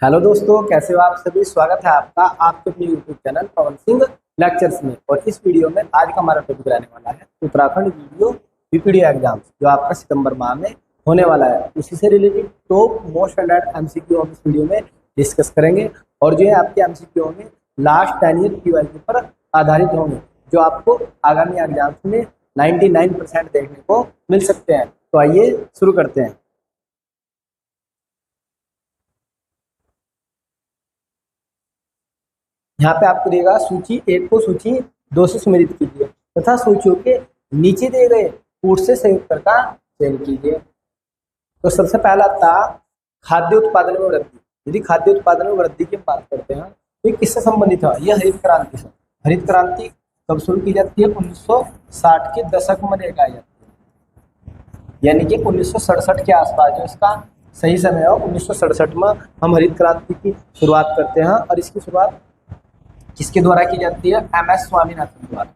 Hello दोस्तों, कैसे हो आप सभी। स्वागत है आपका आपके अपने YouTube channel Pawan Singh lectures में। और इस वीडियो में आज का हमारा टॉपिक रहने वाला है उत्तराखंड वीडियो बीपीडीओ एग्जाम, जो आपका सितंबर माह में होने वाला है। उसी से related top most standard MCQ हम इस वीडियो में डिस्कस करेंगे। और जो है आपके एमसीक्यू होंगे लास्ट 10 ईयर पीवाईक्यू पर आधारित होंगे, जो आपको आगामी एग्जाम्स में 99% देखने को मिल सकते हैं। तो आइए शुरू करते हैं। यहाँ पे आपको देगा सूची 1 को सूची 2 से सुमेलित कीजिए तथा सूचियों के नीचे दिए गए कूट से संयुक्त का चयन कीजिए। तो सबसे पहला था खाद्य उत्पादन में वृद्धि। यदि खाद्य उत्पादन में वृद्धि की बात करते हैं तो ये किससे संबंधित है? यह हरित क्रांति से। हरित क्रांति कब शुरू की जाती है? 1960 के दशक में लगाई जाती है, यानी कि 1967 के आसपास जो इसका सही समय है 1967 में हम हरित क्रांति की शुरुआत करते हैं। और इसकी शुरुआत किसके द्वारा की जाती है? एम.एस. स्वामीनाथन द्वारा।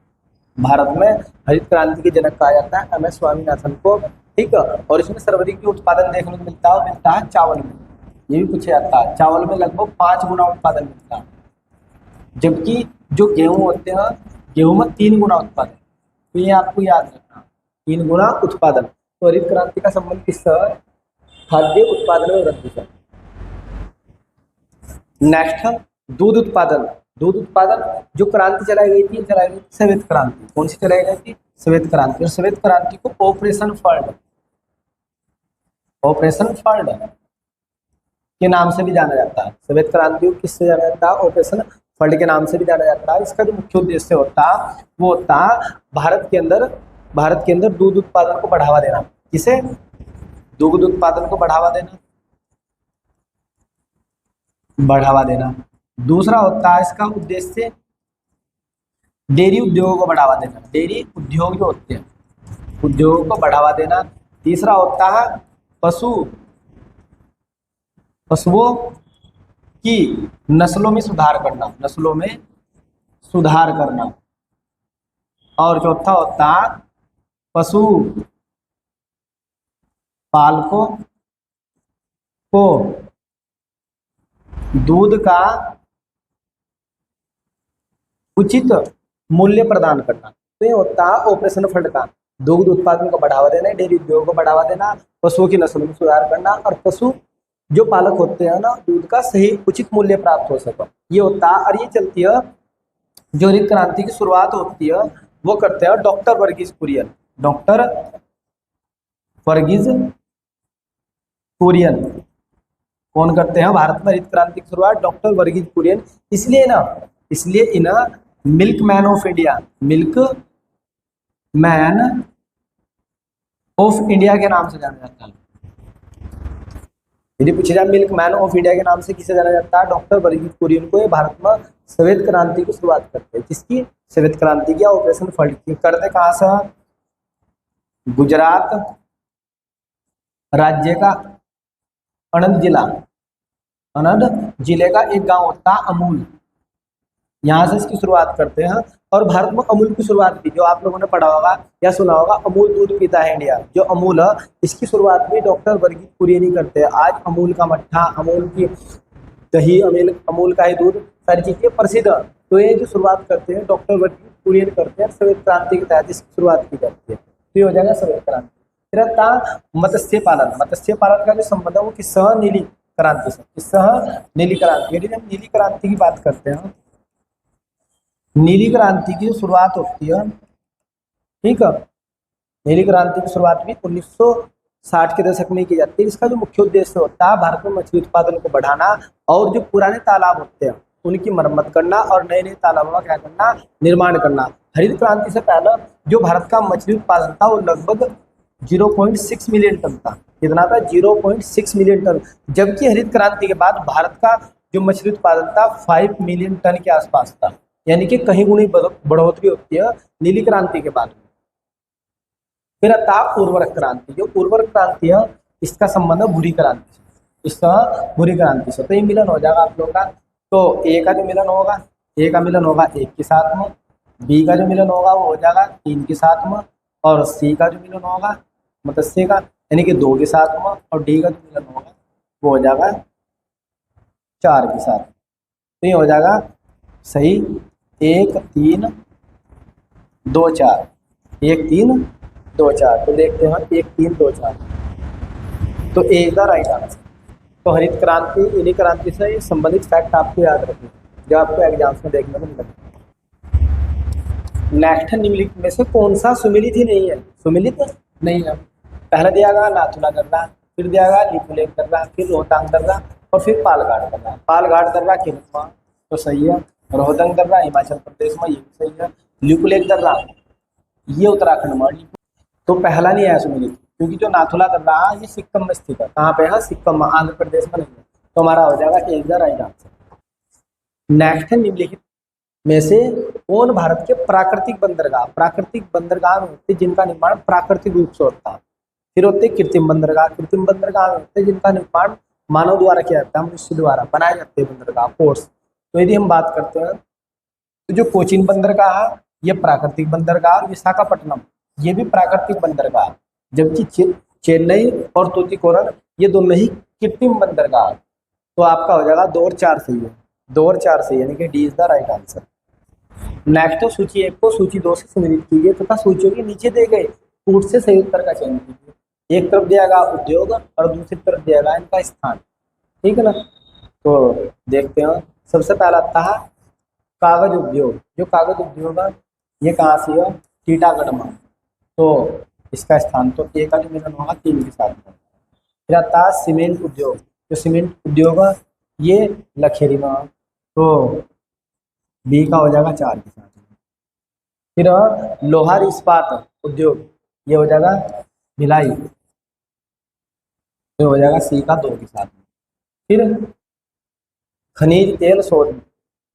भारत में हरित क्रांति के जनक कहा जाता है एम.एस. स्वामीनाथन को, ठीक है। और इसमें सर्वाधिक जो उत्पादन देखने को मिलता है चावल में। ये भी पूछा जाता है, चावल में लगभग 5 गुना उत्पादन मिलता है, जबकि जो गेहूं होते हैं गेहूं में 3 गुना उत्पादन। तो ये आपको याद रखना, 3 गुना उत्पादन। तो हरित क्रांति का संबंध किससे है? खाद्य उत्पादन में वृद्धि से। नेक्स्ट है दूध उत्पादन। दूध उत्पादन जो क्रांति चलाई गई थी श्वेत क्रांति। कौन सी चलाई गई थी? श्वेत क्रांति। और श्वेत क्रांति को ऑपरेशन फ्लड के नाम से भी जाना जाता है। श्वेत क्रांति को किससे जाना जाता है? ऑपरेशन फ्लड के नाम से भी जाना जाता है। इसका जो मुख्य उद्देश्य होता है वो होता है भारत के अंदर दूध उत्पादन को बढ़ावा देना। किसे? दूध उत्पादन को बढ़ावा देना। दूसरा होता है इसका उद्देश्य डेयरी उद्योगों को बढ़ावा देना। डेयरी उद्योग जो होते हैं उद्योगों को बढ़ावा देना। तीसरा होता है पशुओं की नस्लों में सुधार करना। और चौथा होता है पशु पालकों को दूध का उचित मूल्य प्रदान करना। तो ये होता है ऑपरेशन फ्लड का। दूध उत्पादन को बढ़ावा देना, डेयरी उद्योग को बढ़ावा देना, पशुओं की नस्लों में सुधार करना, और पशु जो पालक होते हैं ना, दूध का सही उचित मूल्य प्राप्त हो सके, ये होता है। और ये चलती है, जो हरित क्रांति की शुरुआत होती है वो करते हैं डॉक्टर वर्गीज कुरियन। कौन करते हैं भारत में हरित क्रांति की शुरुआत? डॉक्टर वर्गीज कुरियन। इसलिए इन्हें मिल्क मैन ऑफ इंडिया के नाम से जाना जाता है। यदि पूछे जाए मिल्क मैन ऑफ इंडिया के नाम से किसे जाना जाता है? डॉक्टर वर्गीज कुरियन को। ये भारत में श्वेत क्रांति की शुरुआत करते हैं। किसकी? श्वेत क्रांति की। ऑपरेशन फ्लड की करते कहां से? गुजरात राज्य का अनंत जिले का एक गांव होता है अमूल, यहाँ से इसकी शुरुआत करते हैं। और भारत में अमूल की शुरुआत की, जो आप लोगों ने पढ़ा होगा या सुना होगा, अमूल दूध पीता है इंडिया। जो अमूल है इसकी शुरुआत भी डॉक्टर वर्गीज कुरियन ही करते हैं। आज अमूल का मट्ठा, अमूल की दही, अमूल का ही दूध, सारी चीजें प्रसिद्ध है। तो ये जो शुरुआत करते हैं डॉक्टर वर्गीज कुरियन करते हैं। श्वेत क्रांति के तहत इसकी शुरुआत की जाती है। तो ये हो जाएगा श्वेत क्रांति। फिर था मत्स्य पालन का जो संबंध है वो किससे? नीली क्रांति से। किससे? नीली क्रांति। यदि हम नीली क्रांति की बात करते हैं, नीली क्रांति की जो शुरुआत होती है, ठीक है, नीली क्रांति की शुरुआत भी 1960 के दशक में की जाती है। इसका जो मुख्य उद्देश्य होता है भारत में मछली उत्पादन को बढ़ाना, और जो पुराने तालाब होते हैं उनकी मरम्मत करना, और नए नए तालाबों का क्या करना? निर्माण करना। हरित क्रांति से पहले जो भारत का मछली उत्पादन था वो लगभग 0.6 मिलियन टन था। कितना था? 0.6 मिलियन टन। जबकि हरित क्रांति के बाद भारत का जो मछली उत्पादन था 5 मिलियन टन के आसपास था, यानी कि कहीं गुनी बढ़ोतरी होती है नीली क्रांति के बाद। फिर आता उर्वरक क्रांति। जो उर्वरक क्रांति है इसका संबंध है भूरी क्रांति से। तो ये मिलन हो जाएगा आप लोगों का। तो ए का जो मिलन होगा, एक के साथ में, बी का जो मिलन होगा वो हो जाएगा 3 के साथ में, और सी का जो मिलन होगा मत्स्य का यानी कि 2 के साथ में, और डी का जो मिलन होगा वो हो जाएगा 4 के साथ। तो ये हो जाएगा सही 1 3 2 4, 1 3 2 4। तो देखते हैं 1 3 2 4, तो A is the right answer. तो हरित क्रांति, नीली क्रांति से संबंधित फैक्ट आपको याद रखना जो आपको एग्जाम्स में देखने को मिलेगा। नेक्स्ट, निम्नलिखित में से कौन सा सुमिलित ही नहीं है? सुमिलित नहीं है। पहला दिया गया नाथुला दर्रा, फिर दिया गया लिपुलेख दर्रा, फिर रोहतांग दर्रा और फिर पालघाट दर्रा। पालघाट दर्रा किन्नौर तो सही है, रोहतांग दर्रा हिमाचल प्रदेश में, ये भी सही है। लिपुलेख दर्रा ये उत्तराखंड में। तो पहला नहीं है सुमिलित, क्योंकि जो नाथुला दर्रा है ये सिक्किम में स्थित है। कहाँ पे है? सिक्किम में, आंध्र प्रदेश में नहीं है। तो हमारा हो जाएगा A is the right answer. Next है, निम्नलिखित में से कौन भारत के प्राकृतिक बंदरगाह, प्राकृतिक बंदरगाह में होते जिनका निर्माण प्राकृतिक रूप से होता है। फिर होते कृत्रिम बंदरगाह, कृत्रिम बंदरगाह में होते जिनका निर्माण मानव द्वारा किया जाता है, मनुष्य द्वारा बनाए जाते हैं बंदरगाह, पोर्ट्स। तो यदि हम बात करते हैं तो जो कोचीन बंदरगाह है ये प्राकृतिक बंदरगाह, और विशाखापट्टनम ये भी प्राकृतिक बंदरगाह, जबकि चेन्नई और तूतीकोरन ये दोनों ही कृत्रिम बंदरगाह। तो आपका हो जाएगा 2 और 4 सही है, 2 और 4 सही है, यानी कि D is the right answer. Next, सूची 1 को सूची 2 से सम्मिलित कीजिए तथा सूचियों के नीचे दिए गए कूट से सही उत्तर का चयन कीजिए। एक तरफ दिया गया उद्योग और दूसरी तरफ दिया गया इनका स्थान, ठीक है ना। तो देखते हैं, सबसे पहला आता है कागज उद्योग। जो कागज उद्योग है ये कहाँ से है? टीटागढ़ में। तो इसका स्थान तो ए का जो मिलन होगा 3 के साथ में। फिर आता है सीमेंट उद्योग। जो सीमेंट उद्योग है ये लखेरी में, तो बी का हो जाएगा 4 के साथ में। फिर लोहार इस्पात उद्योग ये हो जाएगा भिलाई, तो हो जाएगा सी का 2 के साथ में। फिर खनिज तेल शोध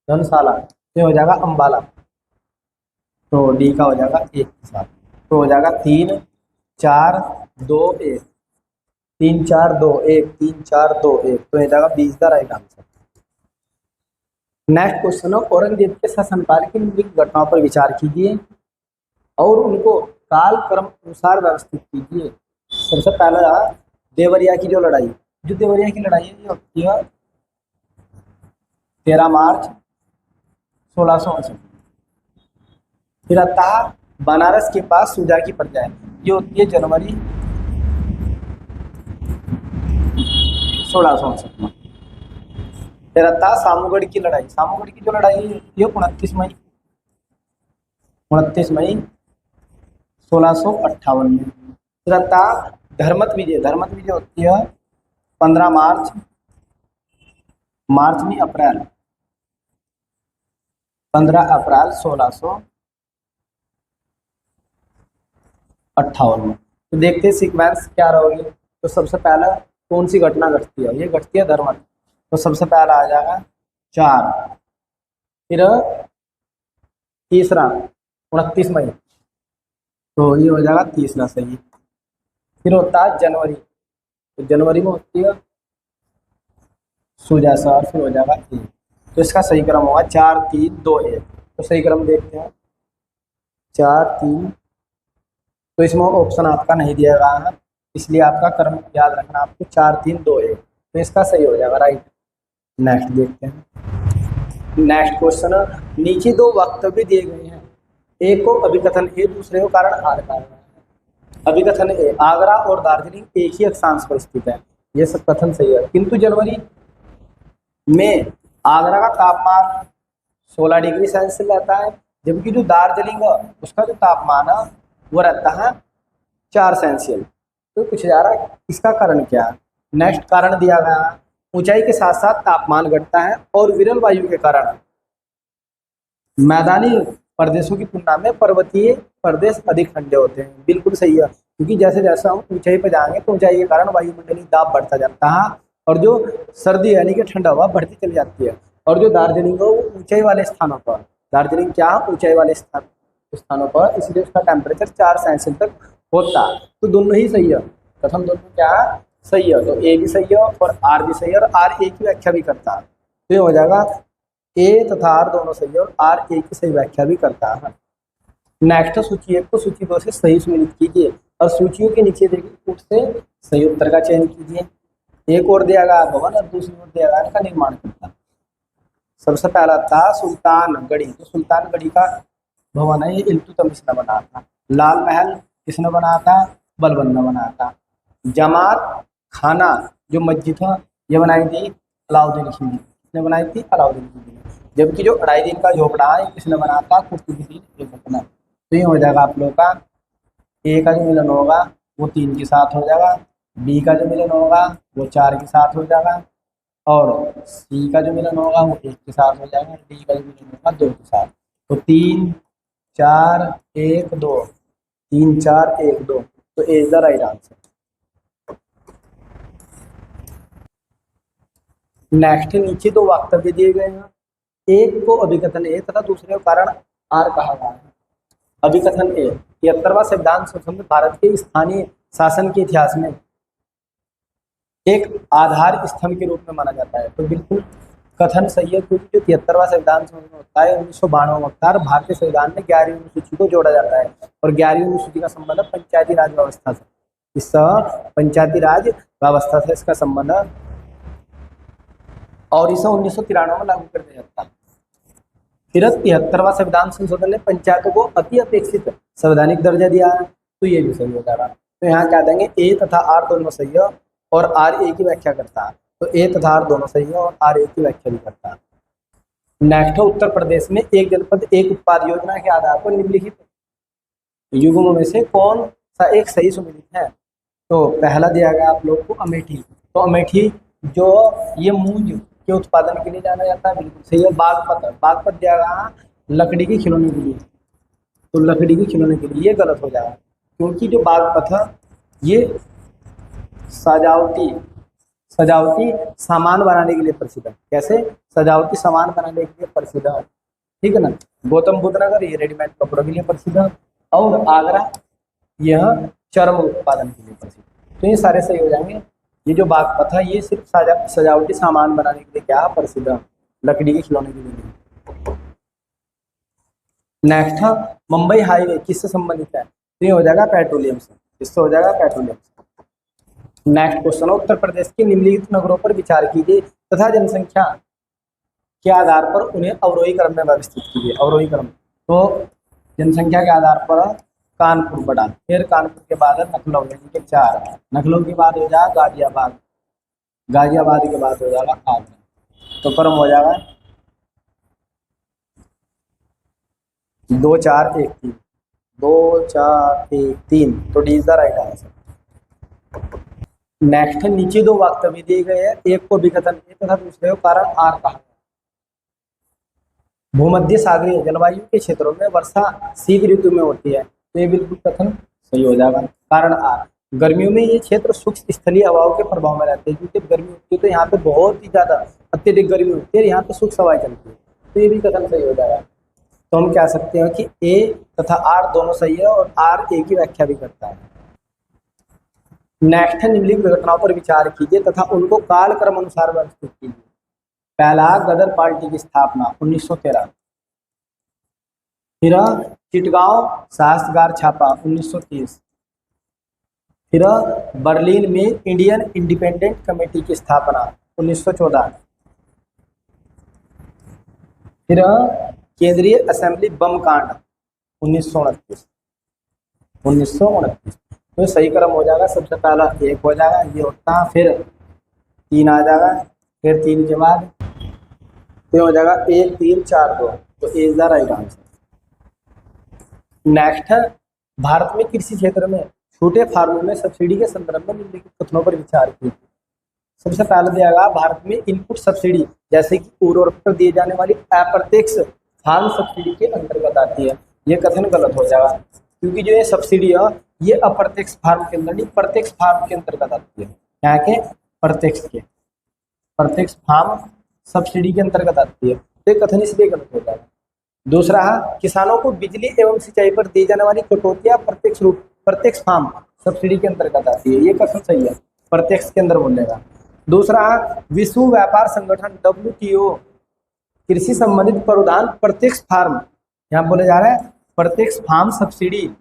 धर्मशाला ये हो जाएगा अम्बाला, तो डी का हो जाएगा 1 के साथ। तो हो जाएगा 3 4 2 1, 3 4 2 1, 3 4 2 1। तो ये जाएगा 20 the right answer. Next question है, औरंगजेब के शासनकाल की निम्नलिखित घटनाओं पर विचार कीजिए और उनको काल क्रम अनुसार व्यवस्थित कीजिए। सबसे पहला देवरिया की जो लड़ाई, जो देवरिया की लड़ाई है ये होती है 13 मार्च 1659। फिर आता है बनारस के पास सुजा की प्रजा, ये होती है जनवरी 1659 में। फिर आता है सामूगढ़ की लड़ाई। सामूगढ़ की जो लड़ाई है ये 29 मई 1658 में। फिर आता है धर्मत विजय। धर्मत विजय होती है 15 मार्च नहीं अप्रैल 15 अप्रैल 1658 में। तो देखते हैं सीक्वेंस क्या रहोगी। तो सबसे पहला कौन सी घटना घटती है? ये घटती है धर्मत। तो सबसे पहला आ जाएगा 4। फिर तीसरा 29 मई, तो ये हो जाएगा तीसरा सही। फिर होता है जनवरी, तो जनवरी में होती है सुजा सर, फिर हो जाएगा 1। तो इसका सही क्रम होगा 4 3 2 1। तो सही क्रम देखते हैं 4 3। तो इसमें ऑप्शन आपका नहीं दिया गया है, इसलिए आपका क्रम याद रखना आपको 4 3 2 1। तो इसका सही हो जाएगा राइट। नेक्स्ट देखते हैं। नेक्स्ट क्वेश्चन, नीचे 2 वक्तव्य दिए गए हैं, एक को अभिकथन ए, दूसरे को कारण आर कारण है। अभिकथन ए, आगरा और दार्जिलिंग एक ही अक्षांश पर स्थित है, ये सब कथन सही है। किंतु जनवरी में आगरा का तापमान 16 डिग्री सेल्सियस रहता है, जबकि जो दार्जिलिंग है उसका जो तापमान है वो रहता है 4 सेल्सियस। तो पूछा जा रहा है इसका कारण क्या है। नेक्स्ट कारण दिया गया है, ऊंचाई के साथ साथ तापमान घटता है और विरल वायु के कारण मैदानी प्रदेशों की तुलना में पर्वतीय प्रदेश अधिक ठंडे होते हैं। बिल्कुल सही है, क्योंकि जैसे जैसे हम ऊंचाई पर जाएंगे तो ऊंचाई के कारण वायुमंडलीय दाब बढ़ता जाता है और जो सर्दी यानी कि ठंडा हवा बढ़ती चली जाती है। और जो दार्जिलिंग है वो ऊंचाई वाले स्थानों पर, दार्जिलिंग क्या है ऊंचाई वाले स्थानों पर, इसलिए उसका टेम्परेचर 4 सेल्सियस तक होता है। तो दोनों ही सही है, प्रथम दोनों क्या है सही है। तो ए भी सही है और आर भी सही है, और आर ए की व्याख्या भी करता है। तो ये हो जाएगा ए तथा आर दोनों सही है और आर ए की सही व्याख्या भी करता है। नेक्स्ट सूची 1 को सूची 2 से सही सम्मिलित कीजिए और सूचियों के नीचे देखिए कूट से सही उत्तर का चयन कीजिए। एक और दिया गया भवन और दूसरी ओर दिया गया इनका निर्माण करता है। सबसे पहला था सुल्तानगढ़ी। तो सुल्तानगढ़ी का भवन है ये इल्तुतमिश ने बनाया था। लाल महल किसने बनाया था? बलबन ने बनाया था। जमात खाना जो मस्जिद है ये बनाई थी अलाउद्दीन खिलजी। किसने बनाई थी? अलाउद्दीन खिलजी ने। जबकि जो अढ़ाई दिन का झोपड़ा है किसने बनाया था? कुतुबुद्दीन ऐबक ने। तो ये हो जाएगा आप लोगों का ए का जो मिलन होगा वो 3 के साथ हो जाएगा, बी का जो मिलन होगा वो 4 के साथ हो जाएगा, और सी का जो मिलन होगा वो 1 के साथ हो जाएगा, डी का जो मिलन होगा 2 के साथ। तो 3 4 1 2, 3 4 1 2, तो A is the right answer. Next, नीचे 2 वक्तव्य दिए गए हैं। एक को अभिकथन ए तथा दूसरे को कारण आर कहा गया है। अभिकथन ए, 73वां संविधान संशोधन भारत के स्थानीय शासन के इतिहास में एक आधार स्तंभ के रूप में माना जाता है। तो बिल्कुल कथन सही है, क्योंकि जो 73वां संविधान संशोधन होता है 1992 में भारतीय संविधान में 11वीं अनुसूची को जोड़ा जाता है, और 11वीं अनुसूची का संबंध पंचायती राज व्यवस्था से। इस पंचायती राज व्यवस्था से इसका संबंध, और इसे 1993 में लागू कर दिया जाता है। फिर 73वां संविधान संशोधन ने पंचायतों को अति अपेक्षित संवैधानिक दर्जा दिया है। तो ये भी सही हो जाएगा। तो यहाँ क्या देंगे, ए तथा आर दोनों सही है और आर ए की व्याख्या करता है। तो ए तथा आर दोनों सही है और आर ए की व्याख्या भी करता है। नेक्स्ट, उत्तर प्रदेश में एक जनपद एक उत्पाद योजना के आधार पर निम्नलिखित युग्मों में से कौन सा एक सही सुमेलित है? तो पहला दिया गया आप लोग को अमेठी। तो अमेठी जो ये मूंज के उत्पादन के लिए जाना जाता है, बिल्कुल सही है। बागपत, बागपत दिया गया लकड़ी के खिलौने के लिए। तो लकड़ी के खिलौने के लिए ये गलत हो जाएगा, क्योंकि जो बागपत है ये सजावटी सामान बनाने के लिए प्रसिद्ध है। कैसे? सजावटी सामान बनाने के लिए प्रसिद्ध है, ठीक है ना। गौतम बुद्ध नगर ये रेडीमेड कपड़ों के लिए प्रसिद्ध है, और आगरा यह चर्म उत्पादन के लिए प्रसिद्ध है। तो ये सारे सही हो जाएंगे। ये जो बागपत है ये सिर्फ सजावटी सामान बनाने के लिए क्या प्रसिद्ध है? लकड़ी के खिलौने के लिए। नेक्स्ट है मुंबई हाईवे किससे संबंधित है? तो ये हो जाएगा पेट्रोलियम से। इससे हो जाएगा पेट्रोलियम से। नेक्स्ट क्वेश्चन है, उत्तर प्रदेश के निम्नलिखित नगरों पर विचार कीजिए तथा जनसंख्या के आधार पर उन्हें अवरोही क्रम में व्यवस्थित कीजिए। अवरोही क्रम, तो जनसंख्या के आधार पर कानपुर बड़ा, फिर कानपुर के बाद लखनऊ, यानी कि 4। लखनऊ के बाद हो जाएगा गाजियाबाद, गाजियाबाद के बाद हो जाएगा आगरा। तो क्रम हो जाएगा 2 4 1 3, 2 4 1 3। तो D is the right answer. Next, नीचे 2 वक्तव्य दिए गए हैं। एक को विकथन ए तथा दूसरे को कारण आर कहा। भूमध्य सागरीय जलवायु के क्षेत्रों में वर्षा शीत ऋतु में होती है। तो ये बिल्कुल कथन सही हो जाएगा, कारण आर। गर्मियों में ये क्षेत्र शुष्क स्थलीय हवाओं के प्रभाव में रहते हैं, क्योंकि गर्मी होती है तो यहाँ पे बहुत ही ज्यादा अत्यधिक गर्मी होती है, यहाँ पे शुष्क हवाएं चलती है। तो ये भी कथन सही हो जाएगा। तो हम कह सकते हैं कि ए तथा आर दोनों सही है और आर ए की व्याख्या भी करता है। नेक्स्ट है, निम्नलिखित घटनाओं पर विचार कीजिए तथा उनको कालक्रम अनुसार व्यवस्थित कीजिए। पहला, गदर पार्टी की स्थापना 1913। फिर चिटगांव शास्त्रागार छापा 1930। फिर बर्लिन में इंडियन इंडिपेंडेंट कमेटी की स्थापना 1914। फिर केंद्रीय असेंबली बम कांड 1929। तो सही क्रम हो जाएगा, सबसे पहला 1 हो जाएगा, ये होता है, फिर 3 आ जाएगा, फिर 3 के बाद तो हो जाएगा 1 3 4 2। तो A is the right answer. Next है, भारत में कृषि क्षेत्र में छोटे फार्मों में सब्सिडी के संदर्भ में निम्नलिखित कथनों पर विचार कीजिए। सबसे पहले दिया गया भारत में इनपुट सब्सिडी जैसे कि उर्वरक पर दिए जाने वाली अप्रत्यक्ष फार्म सब्सिडी के अंतर्गत आती है। ये कथन गलत हो जाएगा, क्योंकि जो ये सब्सिडी है ये अप्रत्यक्ष फार्म के अंदर नहीं, प्रत्यक्ष फार्म के अंतर्गत आती है। यहाँ के प्रत्यक्ष फार्म सब्सिडी के अंतर्गत आती है। तो ये कथन इसलिए गलत हो जाएगा। दूसरा है, किसानों को बिजली एवं सिंचाई पर दी जाने वाली कटौतियां प्रत्यक्ष फार्म सब्सिडी के अंतर्गत आती है। ये कथन सही है, प्रत्यक्ष के अंदर बोलेगा। दूसरा है, विश्व व्यापार संगठन WTO कृषि संबंधित प्रावधान प्रत्यक्ष फार्म, यहाँ बोले जा रहा है प्रत्यक्ष फार्म सब्सिडी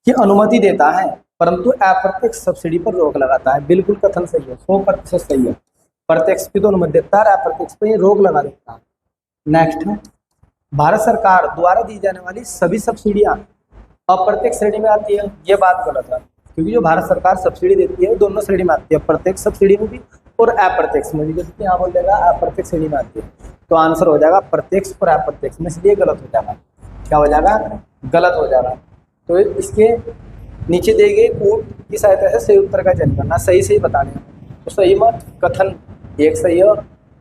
की अनुमति देता है, परंतु अप्रत्यक्ष सब्सिडी पर रोक लगाता है। बिल्कुल कथन सही है, 100% सही है। प्रत्यक्ष की तो अनुमति देता है, अप्रत्यक्ष पे रोक लगा देता है। नेक्स्ट, भारत सरकार द्वारा दी जाने वाली सभी सब्सिडियां अप्रत्यक्ष श्रेणी में आती है। ये बात गलत है, क्योंकि जो भारत सरकार सब्सिडी देती है वो दोनों श्रेणी में आती है, प्रत्यक्ष सब्सिडी में भी और अप्रत्यक्ष में भी। जैसे यहाँ बोल देगा अप्रत्यक्ष श्रेणी में आती है, तो आंसर हो जाएगा प्रत्यक्ष और अप्रत्यक्ष में, इसलिए गलत हो जाएगा। क्या हो जाएगा? गलत हो जाएगा। तो इसके नीचे दिए गए कोड की सहायता से सही उत्तर का चयन करना, सही सही बताने। तो सही में कथन एक सही है,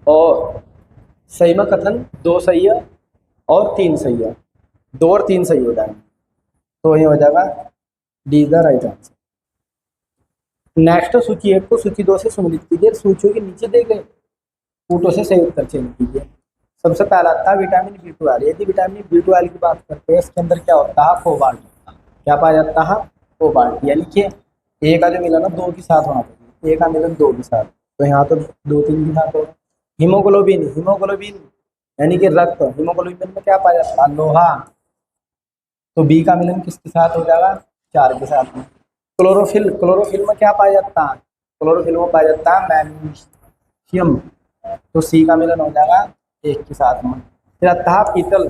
और सही में कथन दो सही है, और तीन सही है। 2 और 3 सही हो जाएंगे, तो ये हो जाएगा D the right answer. Next, सूची 1 को सूची 2 से सम्मिलित कीजिए, सूचियों के नीचे दिए गए कोटों से सही उत्तर चयन कीजिए। सबसे पहला था विटामिन B12। यदि विटामिन B12 की बात करते हैं, इसके अंदर क्या होता है? कोबाल्ट। क्या पाया जाता है? कोबाल्ट। यानी कि ए का जो मिलन है 2 के साथ होना चाहिए, ए का मिलन 2 के साथ, तो यहाँ तो 2-3 के साथ होगा। हीमोग्लोबिन, हीमोग्लोबिन यानी कि रक्त, हीमोग्लोबिन में क्या पाया जाता है? लोहा, तो बी का मिलन किसके साथ हो जाएगा? 4 के साथ में। क्लोरोफिल, क्लोरोफिल में क्या पाया जाता है? क्लोरोफिल में पाया जाता है मैग्नीशियम, तो सी का मिलन हो जाएगा 1 के साथ में। फिर आता है पीतल,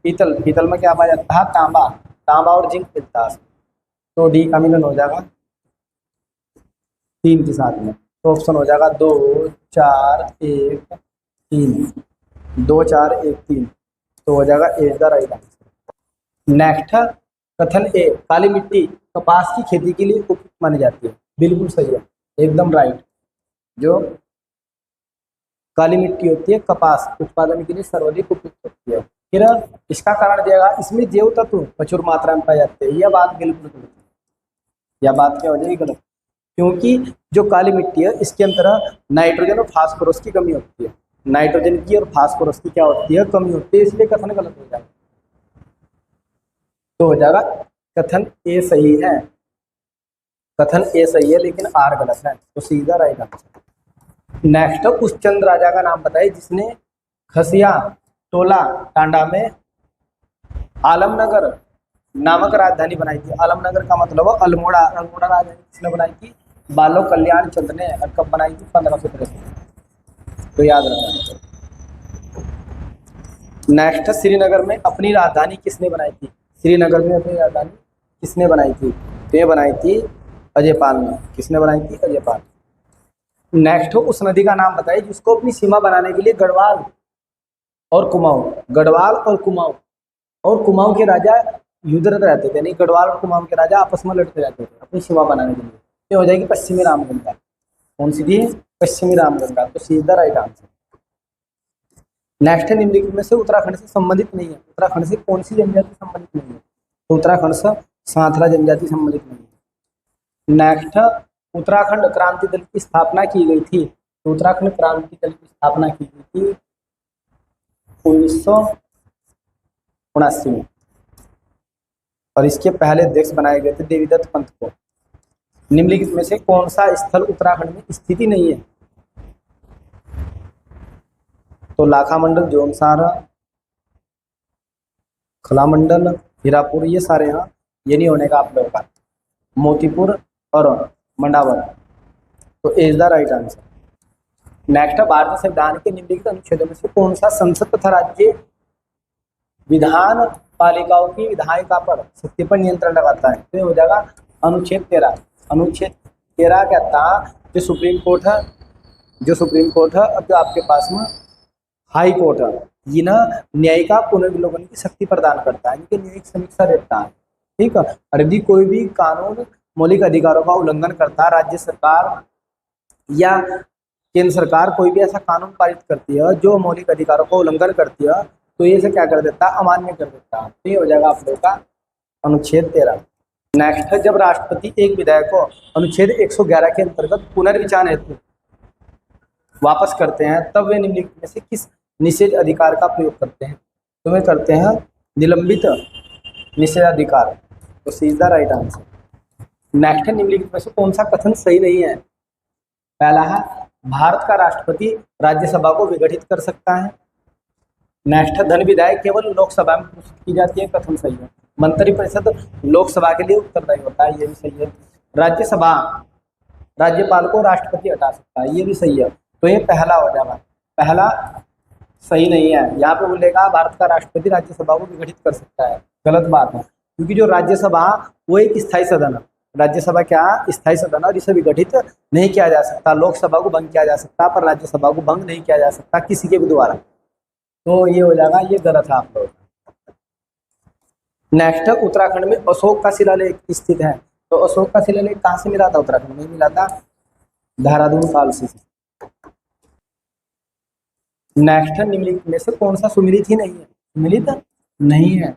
पीतल, पीतल में क्या पाया जाता है? तांबा, तांबा और जिंक मिलता है, तो डी का मिलन हो जाएगा 3 के साथ में। तो ऑप्शन हो जाएगा 2 4 1 3, 2 4 1 3, तो हो जाएगा ए द राइट आंसर। नेक्स्ट, कथन ए, काली मिट्टी कपास की खेती के लिए उपयुक्त मानी जाती है। बिल्कुल सही है, एकदम राइट। जो काली मिट्टी होती है कपास उत्पादन के लिए सर्वाधिक उपयुक्त होती है। फिर इसका कारण दिया, इसमें जैव तत्व प्रचुर मात्रा में पाए जाते हैं। यह बात बिल्कुल गलत है, यह बात क्या हो जाएगी? गलत, क्योंकि जो काली मिट्टी है इसके अंदर नाइट्रोजन और फास्फोरस की कमी होती है। नाइट्रोजन की और फास्फोरस की क्या होती है? कमी होती है, इसलिए कथन गलत हो जाएगा। तो हो जाएगा कथन ए सही है, कथन ए सही है, लेकिन आर गलत है, तो सीधा राइट आंसर। नेक्स्ट, उस चंद राजा का नाम बताइए जिसने खसिया टोला टांडा में आलमनगर नामक राजधानी बनाई थी। आलमनगर का मतलब अल्मोड़ा, अल्मोड़ा राजधानी किसने बनाई थी? बालो कल्याण चंद ने। और कब बनाई थी? 1563, तो याद रखना। नेक्स्ट, श्रीनगर में अपनी राजधानी किसने बनाई थी? श्रीनगर में अपनी राजधानी किसने बनाई थी? तो ये बनाई थी अजयपाल ने। किसने बनाई थी? अजयपाल। नेक्स्ट, उस नदी का नाम बताइए जिसको अपनी सीमा बनाने के लिए गढ़वाल और कुमाऊं, गढ़वाल और कुमाऊं, और कुमाऊं के राजा युद्धरत रहते थे। नहीं, गढ़वाल और कुमाऊं के राजा आपस में लड़ते रहते थे अपनी सीमा बनाने के लिए। ये हो जाएगी पश्चिमी रामगंगा। कौन सी थी? पश्चिमी रामगंगा, तो सीधा राइट आंसर। नेक्स्ट, निम्नलिखित में से उत्तराखंड से संबंधित नहीं है। उत्तराखंड से कौन सी जनजाति संबंधित नहीं है? तो उत्तराखंड से सांथरा जनजाति संबंधित नहीं है। नेक्स्ट, उत्तराखंड क्रांति दल की स्थापना की गई थी। तो उत्तराखंड क्रांति दल की स्थापना की गई थी 1979 में, और इसके पहले अध्यक्ष बनाए गए थे देवीदत्त पंत को। निम्नलिखित में से कौन सा स्थल उत्तराखंड में स्थित नहीं है? तो लाखा मंडल, जोनसारा, खला मंडल, हीरापुर, ये सारे यहाँ ये नहीं होने का आप लोगों का। मोतीपुर और मंडावर, तो is the right answer. Next, भारतीय संविधान के निम्नलिखित अनुच्छेदों में से कौन सा संसद तथा राज्य विधान पालिकाओं की विधायिका पर सत्ता पर नियंत्रण लगाता है? तो हो जाएगा अनुच्छेद 13। अनुच्छेद 13 कहता है जो सुप्रीम कोर्ट है, जो सुप्रीम कोर्ट है, अब जो आपके पास में हाई कोर्ट है, ये ना न्यायिका पुनर्विलोकन की शक्ति प्रदान करता है, इनकी न्यायिक समीक्षा देता है। ठीक है, और यदि कोई भी कानून मौलिक अधिकारों का उल्लंघन करता है, राज्य सरकार या केंद्र सरकार कोई भी ऐसा कानून पारित करती है जो मौलिक अधिकारों का उल्लंघन करती है, तो ये से क्या कर देता है? अमान्य कर देता है। तो ये हो जाएगा आप लोगों का अनुच्छेद 13। नेक्स्ट है, जब राष्ट्रपति एक विधेयक को अनुच्छेद 111 के अंतर्गत पुनर्विचार हेतु वापस करते हैं, तब वे निम्नलिखित में से किस निषेध अधिकार का प्रयोग करते हैं? तो वे करते हैं निलंबित निषेधाधिकार, तो सीधा राइट आंसर। नेक्स्ट है, निम्नलिखित में से कौन सा कथन सही नहीं है? पहला है, भारत का राष्ट्रपति राज्यसभा को विघटित कर सकता है। नेक्स्ट है, धन विधायक केवल लोकसभा में प्रस्तुत की जाती है, कथन सही है। मंत्रिपरिषद लोकसभा के लिए उत्तरदायी होता है, ये भी सही है। राज्यसभा राज्यपाल को राष्ट्रपति हटा सकता है, ये भी सही है। तो ये पहला हो जाएगा। पहला सही नहीं है, यहाँ पे बोलेगा भारत का राष्ट्रपति राज्यसभा को विघटित कर सकता है, गलत बात है, क्योंकि जो राज्यसभा वो एक स्थायी सदन है। राज्यसभा क्या स्थायी सदन है और इसे विघटित नहीं किया जा सकता। लोकसभा को भंग किया जा सकता पर राज्यसभा को भंग नहीं किया जा सकता किसी के भी द्वारा। तो ये हो जाएगा, ये गलत है आप लोग। नेक्स्ट, उत्तराखंड में अशोक का शिलालेख स्थित है। तो अशोक का शिलालेख कहाँ से मिला था? उत्तराखंड में मिला था, देहरादून कालसी से। नेक्स्ट, निम्नलिखित में से कौन सा सुमिलित ही नहीं है? सुमिलित नहीं है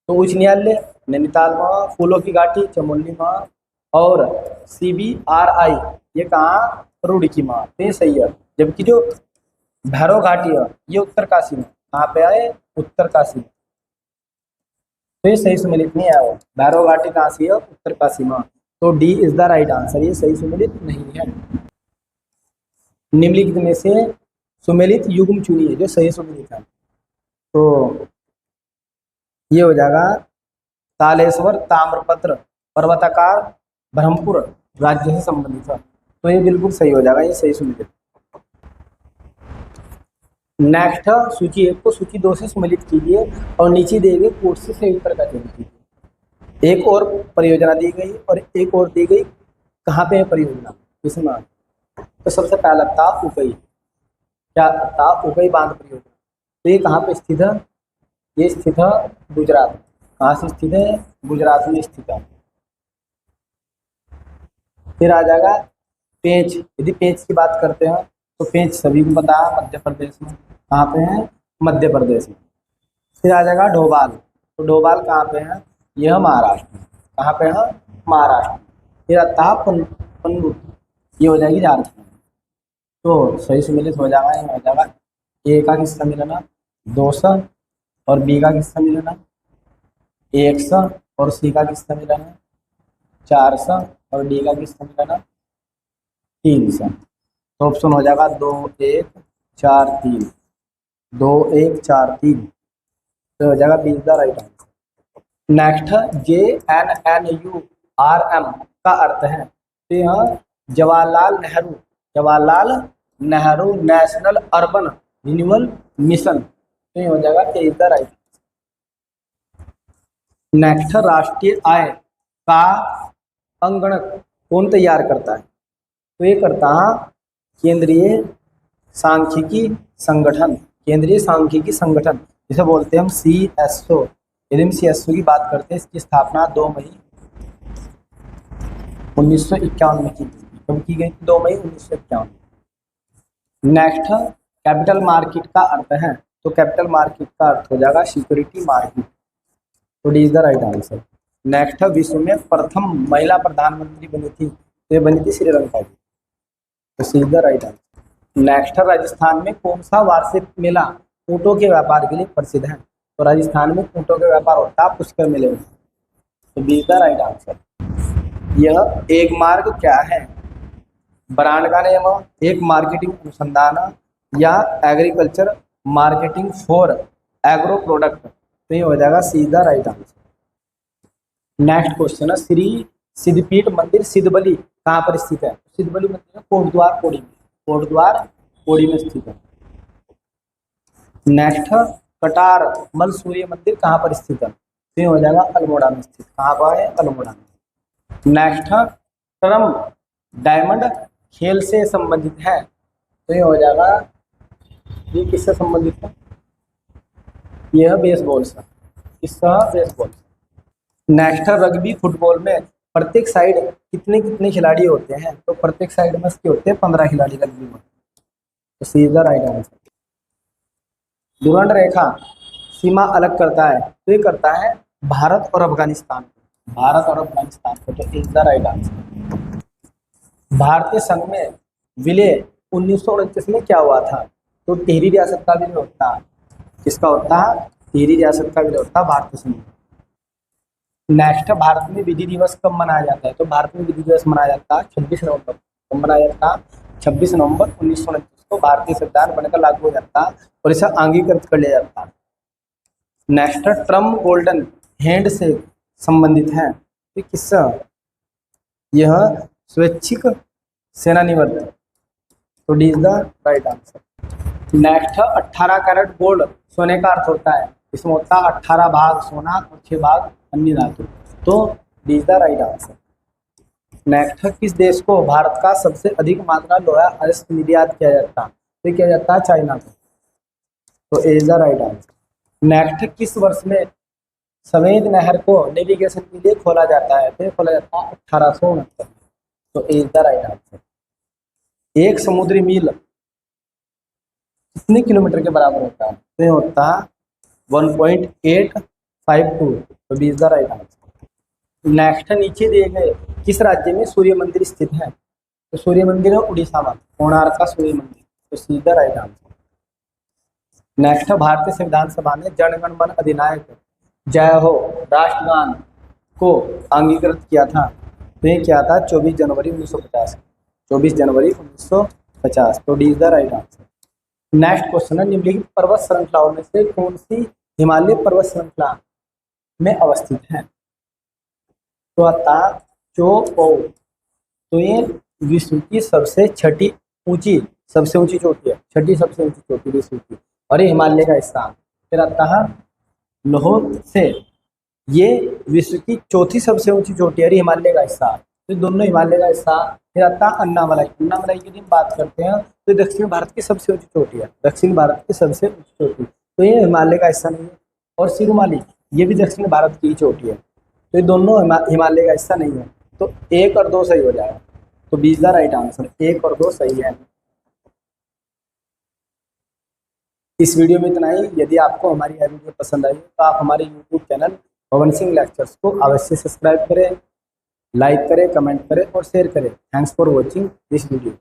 तो उच्च न्यायालय, नैनीताल में, फूलों की घाटी चमोली में, और CBRI ये कहाँ? रुड़की में। तो ये सही है। जबकि जो भैरव घाटी है ये उत्तरकाशी में। कहाँ पे आए? उत्तरकाशी। तो ये सही सुमेलित नहीं है। वो भैरव घाटी कहाँ से है? उत्तरकाशी में। तो D is the right answer, ये सही सुमेलित नहीं है। निम्नलिखित में से सुमेलित युग्म चुनिए जो सही सुमेलित है। तो ये हो जाएगा तालेश्वर ताम्रपत्र पर्वताकार ब्रह्मपुर राज्य से संबंधित है। तो ये बिल्कुल सही हो जाएगा, ये सही सुमेलित। नेक्स्ट, सूची 1 को सूची 2 से सम्मिलित कीजिए और नीचे दिए गए कोड से सही उत्तर का चयन कीजिए। एक और परियोजना दी गई और एक और दी गई। कहाँ पे है परियोजना? इसमें तो सबसे पहला था उकई। क्या था? उकई बांध परियोजना। तो ये कहाँ पे स्थित है? ये स्थित है गुजरात। कहाँ से स्थित है? गुजरात में स्थित है। फिर आ जाएगा पेंच। यदि पेंच की बात करते हैं तो पेंच सभी को पता है, मध्य प्रदेश में। कहाँ पे है? मध्य प्रदेश में। फिर आ जाएगा ढोबाल। तो ढोबाल कहाँ पे है? यह महाराष्ट्र में। कहाँ पे है? महाराष्ट्र। फिर आता है पन्नू, ये हो जाएगी झारखंड। तो सही सम्मिलित हो जाएगा, ये हो जाएगा A का किसका मिलाना? 200 और B का किसका मिलाना? 100 और C का किसका मिलाना? 400 और D का किसका मिलाना? 300। तो ऑप्शन हो जाएगा 2 1 4 3, 2 1 4 3। तो हो जाएगा B the right answer. Next, JNNURM का अर्थ है। तो यहाँ Jawaharlal Nehru national urban renewal mission. तो ये हो जाएगा A is the right. Next, राष्ट्रीय आय का अंगणक कौन तैयार करता है? तो ये करता है केंद्रीय सांख्यिकी संगठन। केंद्रीय सांख्यिकी संगठन जिसे बोलते हैं हम CSO। यदि हम CSO की बात करते हैं, इसकी स्थापना 2 मई 1951 में की गई। कब की गई? 2 मई 1951। नेक्स्ट, कैपिटल मार्केट का अर्थ है। तो कैपिटल मार्केट का अर्थ हो जाएगा सिक्योरिटी मार्केट। तो D is the right answer. Next, विश्व में प्रथम महिला प्रधानमंत्री बनी थी। तो ये बनी थी श्रीलंका की। तो C is the right answer. Next, Rajasthan में कौन सा वार्षिक मेला ऊँटों के व्यापार के लिए प्रसिद्ध है? तो राजस्थान में ऊँटों के व्यापार होता है पुष्कर मेले में। तो B is the right answer. यह एक मार्ग क्या है? ब्रांड का नेम, एक मार्केटिंग अनुसंधान या agriculture marketing for agro product. तो ये हो जाएगा see the right answer. Next question है, श्री सिद्धपीठ मंदिर सिद्धबली कहाँ पर स्थित है? सिद्धबली मंदिर कोटद्वार पौड़ी में। कोटद्वार पौड़ी में स्थित है। नेक्स्ट, कटार मल सूर्य मंदिर कहाँ पर स्थित है? तो ये हो जाएगा अल्मोड़ा में स्थित। कहाँ पर है? अल्मोड़ा में। नेक्स्ट, टर्म डायमंड खेल से संबंधित है। तो ये हो जाएगा, ये किससे संबंधित है? यह बेसबॉल से। किसका? बेसबॉल। नेक्स्ट, रग्बी फुटबॉल में प्रत्येक साइड कितने कितने खिलाड़ी होते हैं? तो प्रत्येक साइड में इसके होते हैं 15 खिलाड़ी रग्बी में। तो C is the right answer. Durand रेखा सीमा अलग करता है। तो ये करता है भारत और अफगानिस्तान को। भारत और अफगानिस्तान को। तो इज द राइट आंसर। भारतीय संघ में विलय 1929 में क्या हुआ था? तो टिहरी रियासत का विलय होता है। किसका होता है? टिहरी रियासत का विलय होता है भारतीय संघ। नेक्स्ट, भारत में विधि दिवस कब मनाया जाता है? तो भारत में विधि दिवस मनाया जाता है 26 नवंबर। कब मनाया जाता है? 26 नवंबर 1929 को भारतीय संविधान बनकर लागू हो जाता है और इसे अंगीकृत कर लिया जाता है। नेक्स्ट, ट्रम्प गोल्डन हैंड से संबंधित है। तो किससे? यह स्वैच्छिक सेवानिवृत्त तो D is the right answer. Next 18 carat gold सोने का अर्थ होता है, इसमें होता है 18 भाग सोना और 6 भाग अन्य धातु, तो D is the right answer. Next, किस देश को भारत का सबसे अधिक मात्रा लोहा अयस्क निर्यात किया जाता है? तो किया जाता है चाइना को, तो A is the right answer. Next, किस वर्ष में सफेद नहर को नेविगेशन के लिए खोला जाता है? तो खोला जाता है 1869, तो A is the right answer. एक समुद्री मील कितने किलोमीटर के बराबर होता है? तो ये होता है 1.852, तो B is the right answer. Next, नीचे दिए गए किस राज्य में सूर्य मंदिर स्थित है? तो सूर्य मंदिर है उड़ीसा में, कोणार्क का सूर्य मंदिर, तो C is the right answer. Next, भारतीय संविधान सभा ने जन गण मन अधिनायक जय हो राष्ट्रगान को अंगीकृत किया था? तो ये किया था 24 जनवरी 1950, 24 जनवरी 1950, तो D is the right answer. Next question है, निम्नलिखित पर्वत श्रृंखलाओं में से कौन सी हिमालय पर्वत श्रृंखला में अवस्थित है? तो आता चोपो, तो ये विश्व की सबसे ऊंची चोटी है, छठी सबसे ऊंची चोटी विश्व की, और ये हिमालय का हिस्सा। फिर आता है लाहौल से, ये विश्व की चौथी सबसे ऊंची चोटी है, हिमालय का हिस्सा, तो दोनों हिमालय का हिस्सा। फिर आता है अन्नामलाई, अन्नामलाई की बात करते हैं तो दक्षिण भारत की सबसे ऊंची चोटी है, दक्षिण भारत की सबसे ऊंची चोटी, तो ये हिमालय का हिस्सा नहीं है। और सिरुमाली, ये भी दक्षिण भारत की चोटी है, तो ये दोनों हिमालय का हिस्सा नहीं है, तो 1 और 2 सही हो जाएगा, तो B is the right answer, 1 और 2 सही है। इस वीडियो में इतना ही। यदि आपको हमारी यह वीडियो पसंद आई तो आप हमारे YouTube channel Pawan Singh lectures को अवश्य सब्सक्राइब करें, लाइक करें, कमेंट करें और शेयर करें। Thanks for watching this video.